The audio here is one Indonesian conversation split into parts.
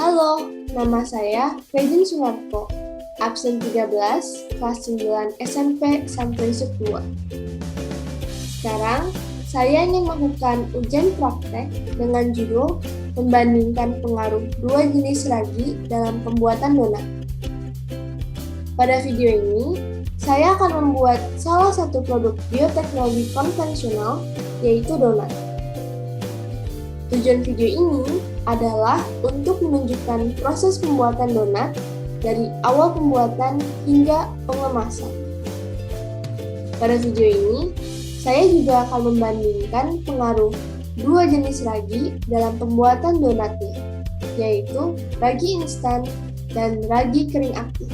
Halo, nama saya Regin Sunarko, absen 13, kelas 9 SMP sampai 10. Sekarang, saya ingin melakukan ujian praktek dengan judul membandingkan pengaruh dua jenis ragi dalam pembuatan donat. Pada video ini, saya akan membuat salah satu produk bioteknologi konvensional, yaitu donat. Tujuan video ini adalah untuk menunjukkan proses pembuatan donat dari awal pembuatan hingga pengemasan. Pada video ini, saya juga akan membandingkan pengaruh dua jenis ragi dalam pembuatan donatnya, yaitu ragi instan dan ragi kering aktif.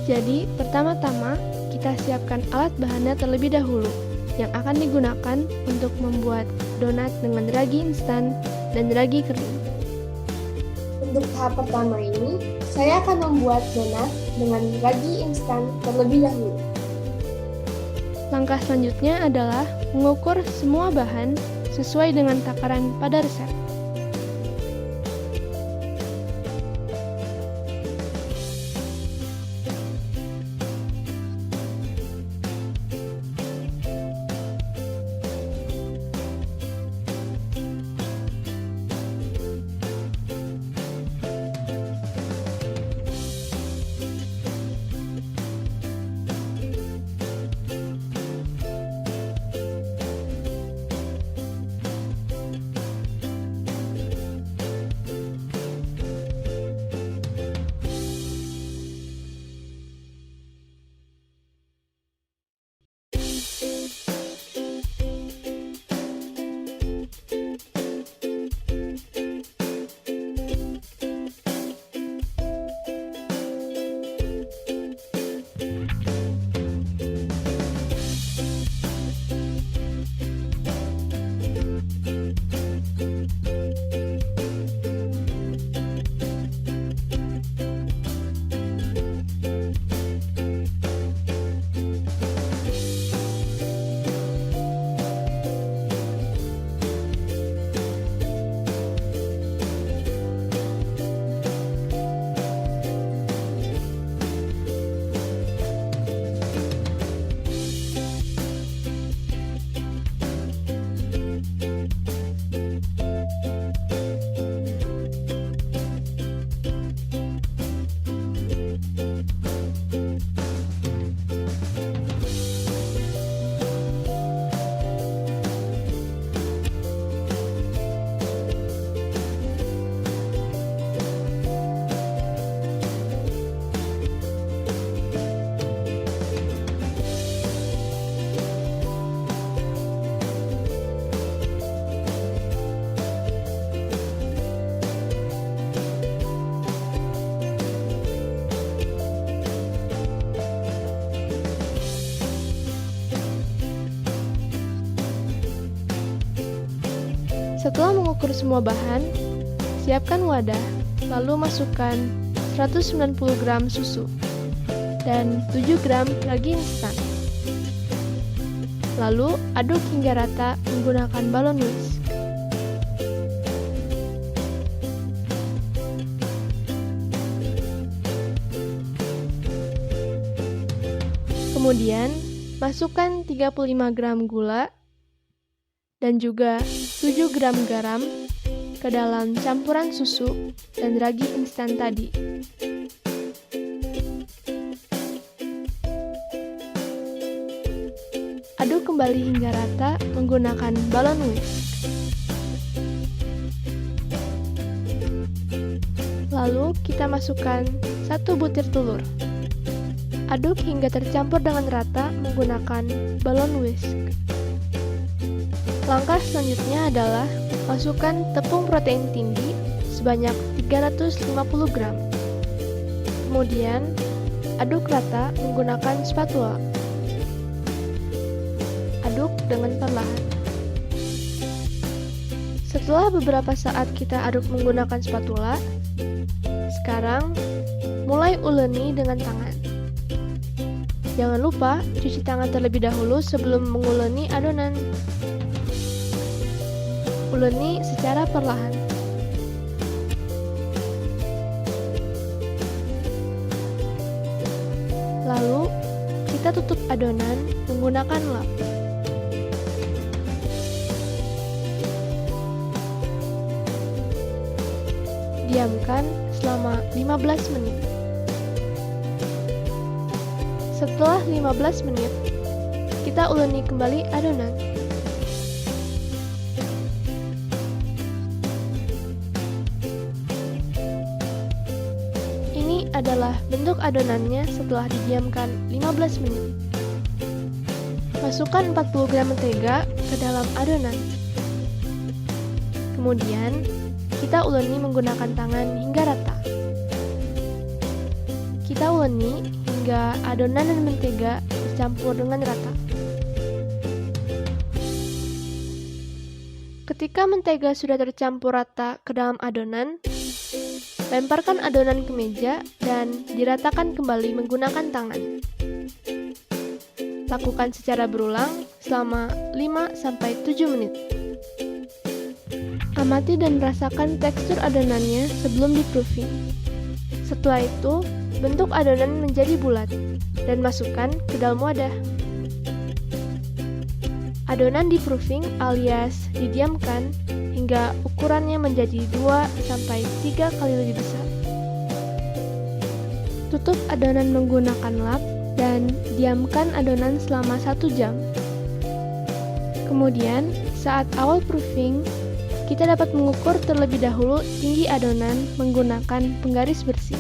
Jadi, pertama-tama kita siapkan alat bahannya terlebih dahulu yang akan digunakan untuk membuat donat dengan ragi instan dan ragi kering. Untuk tahap pertama ini, saya akan membuat donat dengan ragi instan terlebih dahulu. Langkah selanjutnya adalah mengukur semua bahan sesuai dengan takaran pada resep. Setelah mengukur semua bahan, siapkan wadah, lalu masukkan 190 gram susu dan 7 gram ragi instan. Lalu aduk hingga rata menggunakan balon whisk. Kemudian, masukkan 35 gram gula dan juga 7 gram garam ke dalam campuran susu dan ragi instan tadi. Aduk kembali hingga rata menggunakan balon whisk. Lalu kita masukkan 1 butir telur. Aduk hingga tercampur dengan rata menggunakan balon whisk. Langkah selanjutnya adalah masukkan tepung protein tinggi sebanyak 350 gram. Kemudian, aduk rata menggunakan spatula. Aduk dengan perlahan. Setelah beberapa saat kita aduk menggunakan spatula, sekarang mulai uleni dengan tangan. Jangan lupa cuci tangan terlebih dahulu sebelum menguleni adonan. uleni secara perlahan. Lalu, kita tutup adonan menggunakan lap. Diamkan selama 15 menit. Setelah 15 menit, kita uleni kembali adonan. Ini adalah bentuk adonannya setelah didiamkan 15 menit. Masukkan 40 gram mentega ke dalam adonan. Kemudian, kita uleni menggunakan tangan hingga rata. Kita uleni hingga adonan dan mentega bercampur dengan rata. Ketika mentega sudah tercampur rata ke dalam adonan, lemparkan adonan ke meja dan diratakan kembali menggunakan tangan. Lakukan secara berulang selama 5-7 menit. Amati dan rasakan tekstur adonannya sebelum di-proofing. Setelah itu, bentuk adonan menjadi bulat dan masukkan ke dalam wadah. Adonan di-proofing alias didiamkan hingga ukurannya menjadi 2-3 kali lebih besar. Tutup adonan menggunakan lap dan diamkan adonan selama 1 jam. Kemudian, saat awal proofing, kita dapat mengukur terlebih dahulu tinggi adonan menggunakan penggaris bersih.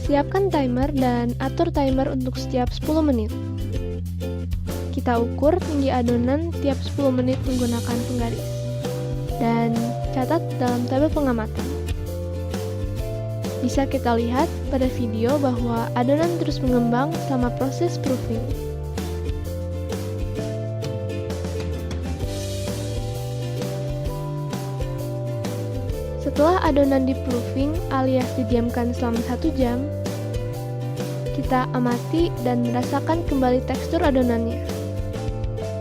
Siapkan timer dan atur timer untuk setiap 10 menit. Kita ukur tinggi adonan tiap 10 menit menggunakan penggaris. Dan catat dalam tabel pengamatan. Bisa kita lihat pada video bahwa adonan terus mengembang selama proses proofing. Setelah adonan di-proofing alias didiamkan selama 1 jam, kita amati dan merasakan kembali tekstur adonannya.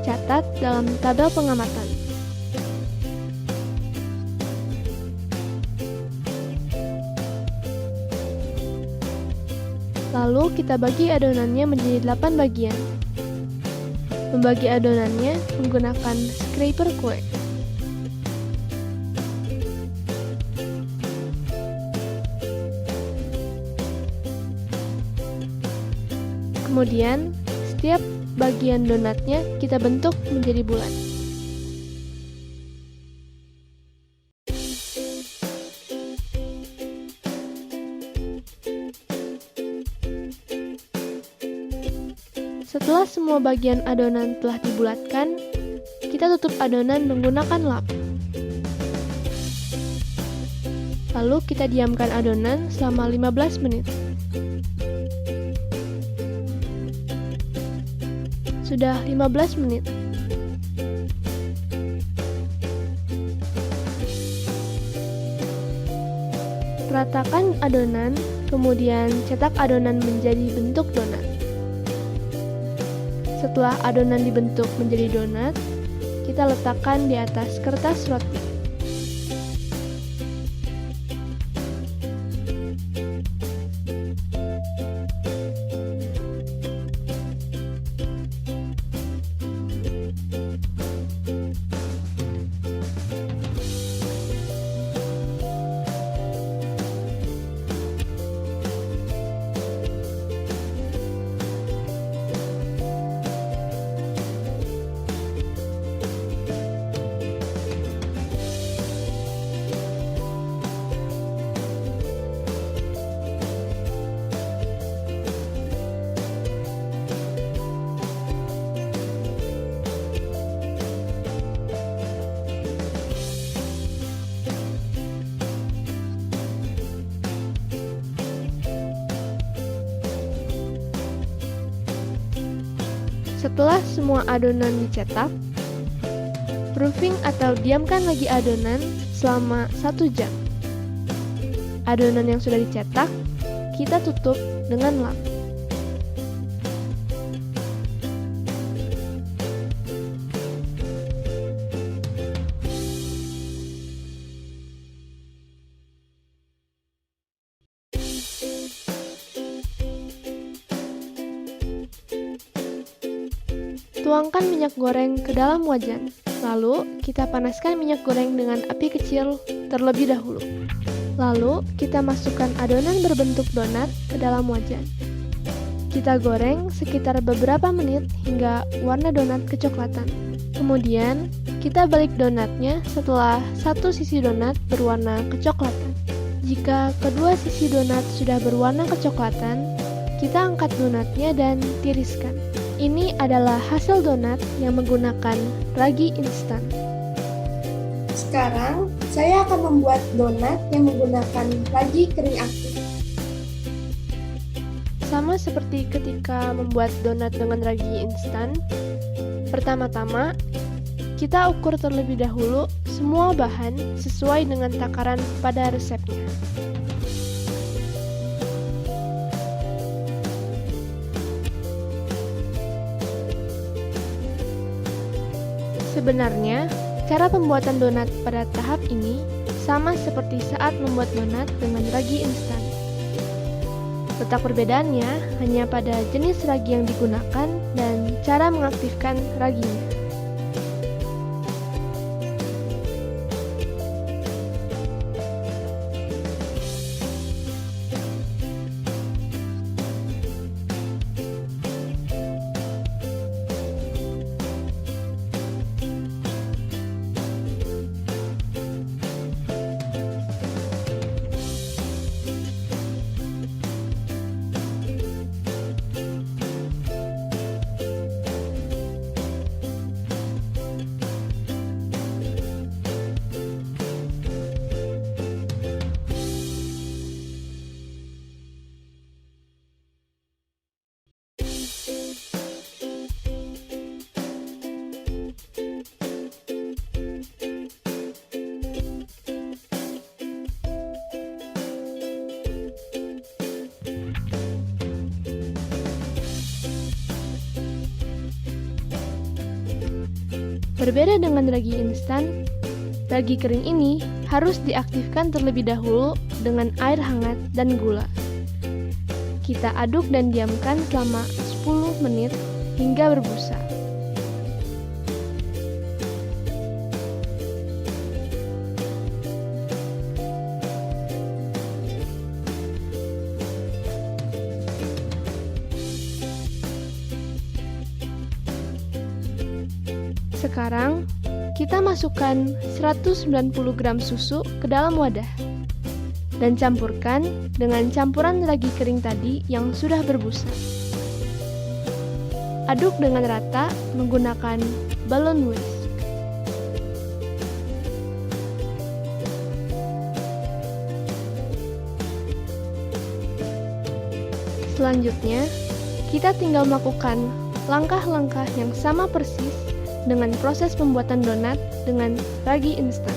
Catat dalam tabel pengamatan. Lalu kita bagi adonannya menjadi 8 bagian. Membagi adonannya menggunakan scraper kue. Kemudian, setiap bagian donatnya kita bentuk menjadi bulat. Setelah semua bagian adonan telah dibulatkan, kita tutup adonan menggunakan lap. Lalu kita diamkan adonan selama 15 menit. Sudah 15 menit. Ratakan adonan, kemudian cetak adonan menjadi bentuk donat. Setelah adonan dibentuk menjadi donat, kita letakkan di atas kertas roti. Setelah semua adonan dicetak, proofing atau diamkan lagi adonan selama 1 jam. Adonan yang sudah dicetak, kita tutup dengan lap. tuangkan minyak goreng ke dalam wajan. Lalu, kita panaskan minyak goreng dengan api kecil terlebih dahulu. Lalu, kita masukkan adonan berbentuk donat ke dalam wajan. Kita goreng sekitar beberapa menit hingga warna donat kecoklatan. Kemudian, kita balik donatnya setelah satu sisi donat berwarna kecoklatan. Jika kedua sisi donat sudah berwarna kecoklatan, kita angkat donatnya dan tiriskan. Ini adalah hasil donat yang menggunakan ragi instan. Sekarang, saya akan membuat donat yang menggunakan ragi kering aktif. Sama seperti ketika membuat donat dengan ragi instan, pertama-tama kita ukur terlebih dahulu semua bahan sesuai dengan takaran pada resepnya. Sebenarnya, cara pembuatan donat pada tahap ini sama seperti saat membuat donat dengan ragi instan. Letak perbedaannya hanya pada jenis ragi yang digunakan dan cara mengaktifkan raginya. Berbeda dengan ragi instan, ragi kering ini harus diaktifkan terlebih dahulu dengan air hangat dan gula. Kita aduk dan diamkan selama 10 menit hingga berbusa. Sekarang, kita masukkan 190 gram susu ke dalam wadah dan campurkan dengan campuran ragi kering tadi yang sudah berbusa. Aduk dengan rata menggunakan balon whisk. Selanjutnya, kita tinggal melakukan langkah-langkah yang sama persis dengan proses pembuatan donat dengan ragi instan.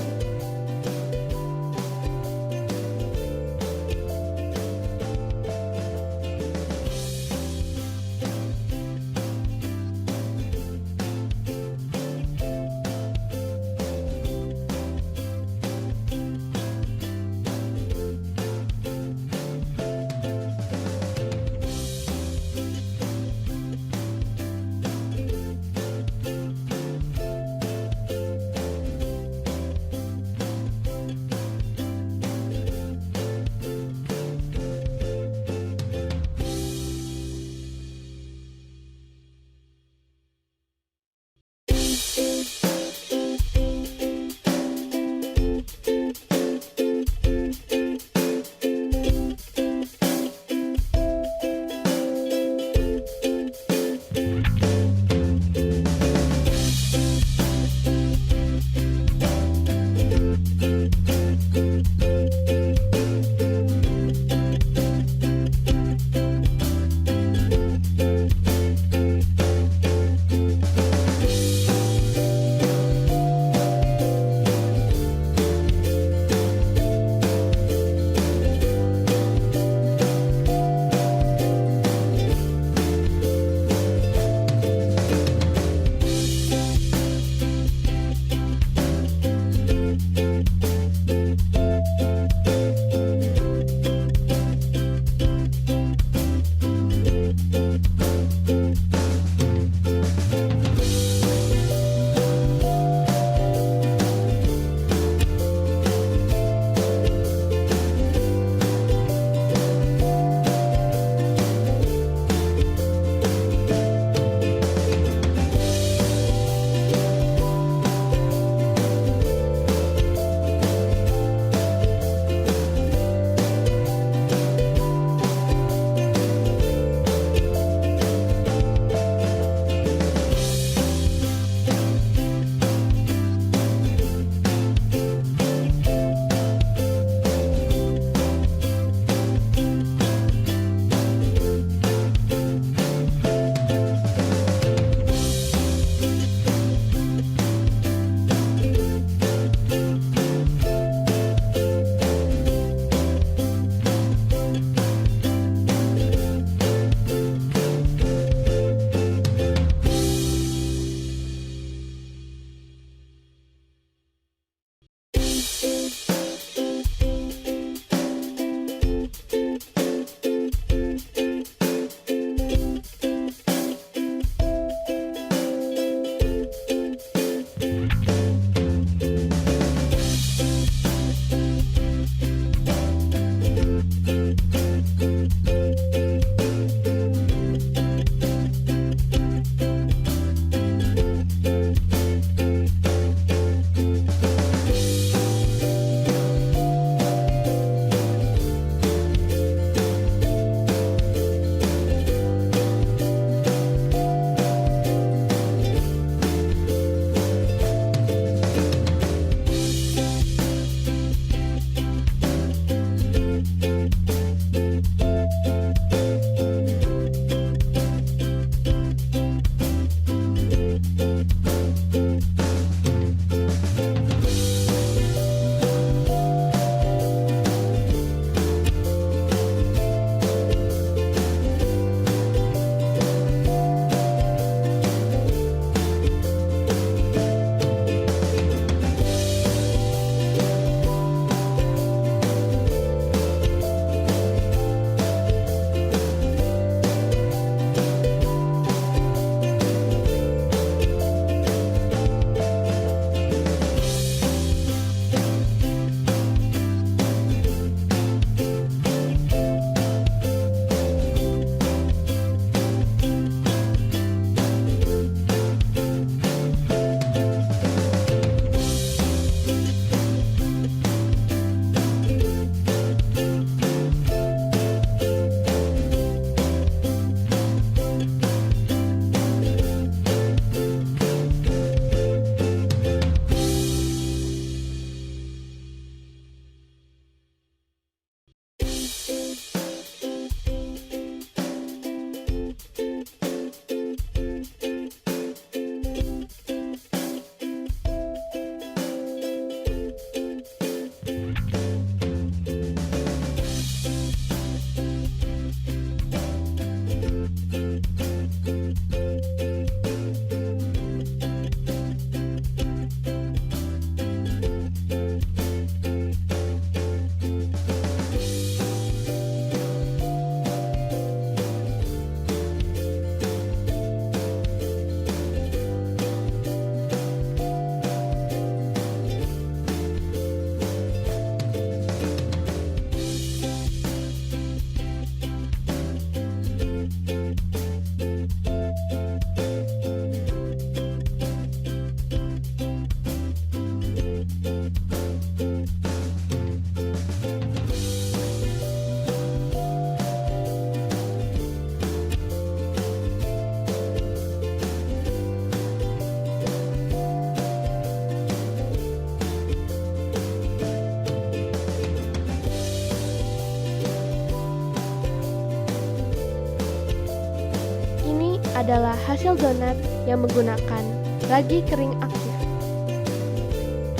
adalah hasil donat yang menggunakan ragi kering aktif.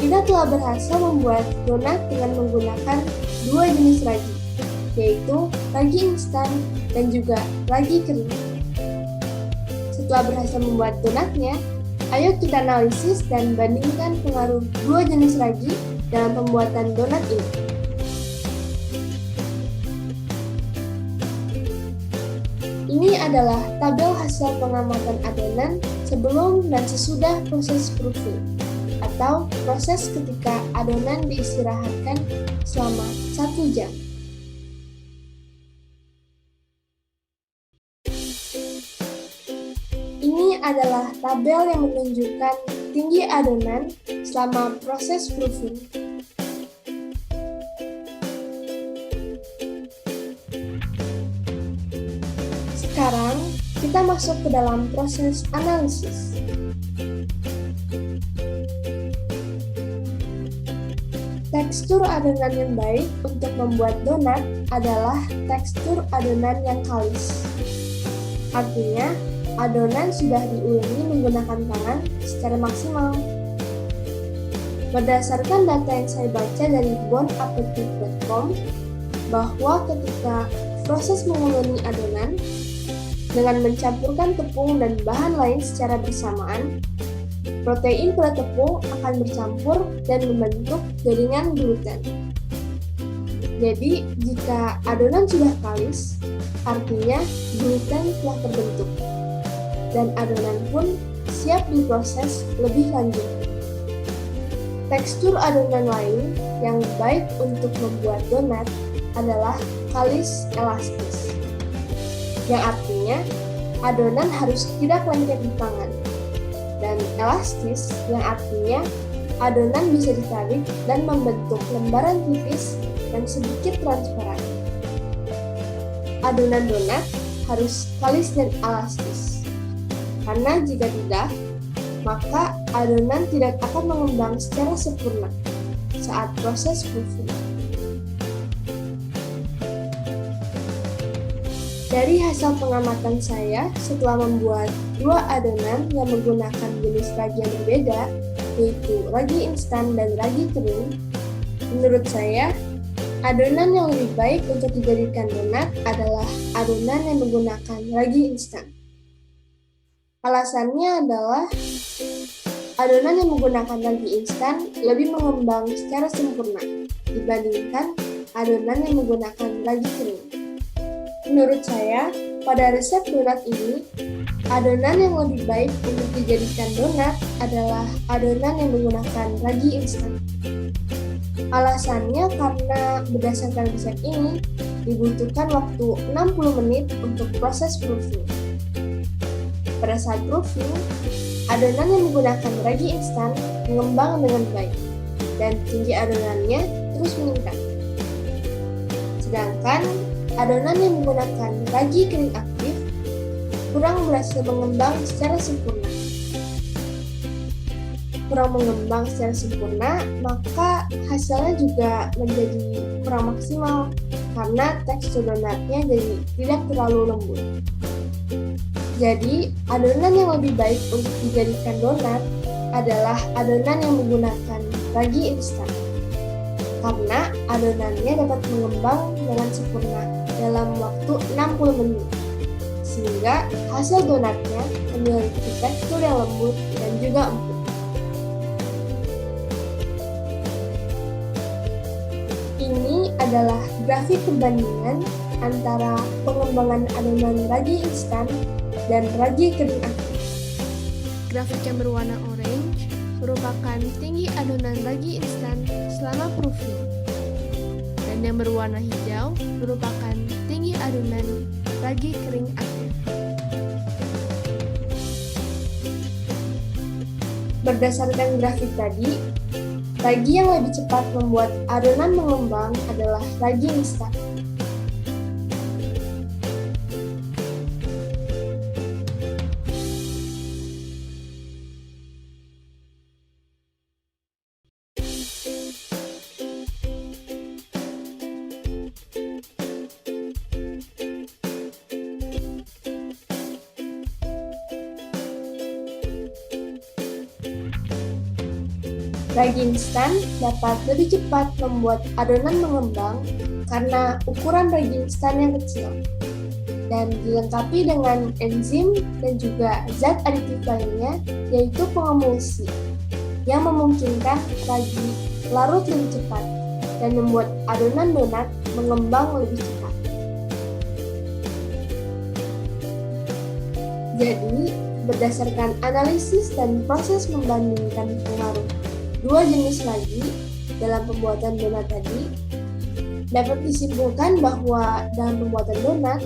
Kita telah berhasil membuat donat dengan menggunakan dua jenis ragi, yaitu ragi instan dan juga ragi kering. Setelah berhasil membuat donatnya, ayo kita analisis dan bandingkan pengaruh dua jenis ragi dalam pembuatan donat ini. Ini adalah tabel hasil pengamatan adonan sebelum dan sesudah proses proofing, atau proses ketika adonan diistirahatkan selama 1 jam. Ini adalah tabel yang menunjukkan tinggi adonan selama proses proofing. Sekarang, kita masuk ke dalam proses analisis. Tekstur adonan yang baik untuk membuat donat adalah tekstur adonan yang kalis. Artinya, adonan sudah diuleni menggunakan tangan secara maksimal. Berdasarkan data yang saya baca dari bonappetit.com, bahwa ketika proses menguleni adonan, dengan mencampurkan tepung dan bahan lain secara bersamaan, protein pada tepung akan bercampur dan membentuk jaringan gluten. Jadi, jika adonan sudah kalis, artinya gluten telah terbentuk, dan adonan pun siap diproses lebih lanjut. Tekstur adonan lain yang baik untuk membuat donat adalah kalis elastis, yang artinya adonan harus tidak lengket di tangan, dan elastis yang artinya adonan bisa ditarik dan membentuk lembaran tipis dan sedikit transparan. Adonan donat harus kalis dan elastis, karena jika tidak, maka adonan tidak akan mengembang secara sempurna saat proses proofing. Dari hasil pengamatan saya setelah membuat dua adonan yang menggunakan jenis ragi yang berbeda, yaitu ragi instan dan ragi kering, menurut saya, adonan yang lebih baik untuk dijadikan donat adalah adonan yang menggunakan ragi instan. Alasannya adalah adonan yang menggunakan ragi instan lebih mengembang secara sempurna dibandingkan adonan yang menggunakan ragi kering. Menurut saya, pada resep donat ini, adonan yang lebih baik untuk dijadikan donat adalah adonan yang menggunakan ragi instan. Alasannya karena berdasarkan resep ini, dibutuhkan waktu 60 menit untuk proses proofing. Pada saat proofing, adonan yang menggunakan ragi instan mengembang dengan baik, dan tinggi adonannya terus meningkat. Sedangkan adonan yang menggunakan ragi kering aktif kurang berhasil mengembang secara sempurna. Kurang mengembang secara sempurna, maka hasilnya juga menjadi kurang maksimal karena tekstur donatnya jadi tidak terlalu lembut. Jadi, adonan yang lebih baik untuk dijadikan donat adalah adonan yang menggunakan ragi instan, karena adonannya dapat mengembang dengan sempurna dalam waktu 60 menit, sehingga hasil donatnya memiliki tekstur yang lembut dan juga empuk. Ini adalah grafik perbandingan antara pengembangan adonan ragi instan dan ragi kering aktif. Grafik yang berwarna orange merupakan tinggi adonan ragi instan selama proofing, dan yang berwarna hijau merupakan tinggi adonan ragi kering aktif. Berdasarkan grafik tadi, ragi yang lebih cepat membuat adonan mengembang adalah ragi instan. Ragi instan dapat lebih cepat membuat adonan mengembang karena ukuran ragi instan yang kecil dan dilengkapi dengan enzim dan juga zat aditif lainnya, yaitu pengemulsi yang memungkinkan ragi larut lebih cepat dan membuat adonan donat mengembang lebih cepat. Jadi, berdasarkan analisis dan proses membandingkan pengaruh dua jenis ragi dalam pembuatan donat tadi, dapat disimpulkan bahwa dalam pembuatan donat,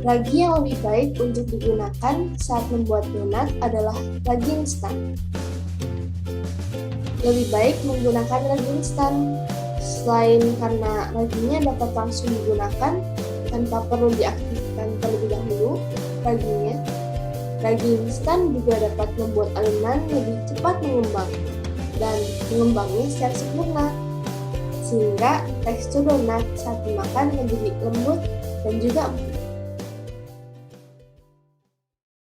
ragi yang lebih baik untuk digunakan saat membuat donat adalah ragi instan. Lebih baik menggunakan ragi instan, selain karena raginya dapat langsung digunakan tanpa perlu diaktifkan terlebih dahulu raginya. Ragi instan juga dapat membuat adonan lebih cepat mengembang dan mengembangnya secara sempurna, sehingga tekstur donat saat dimakan menjadi lembut dan juga empuk.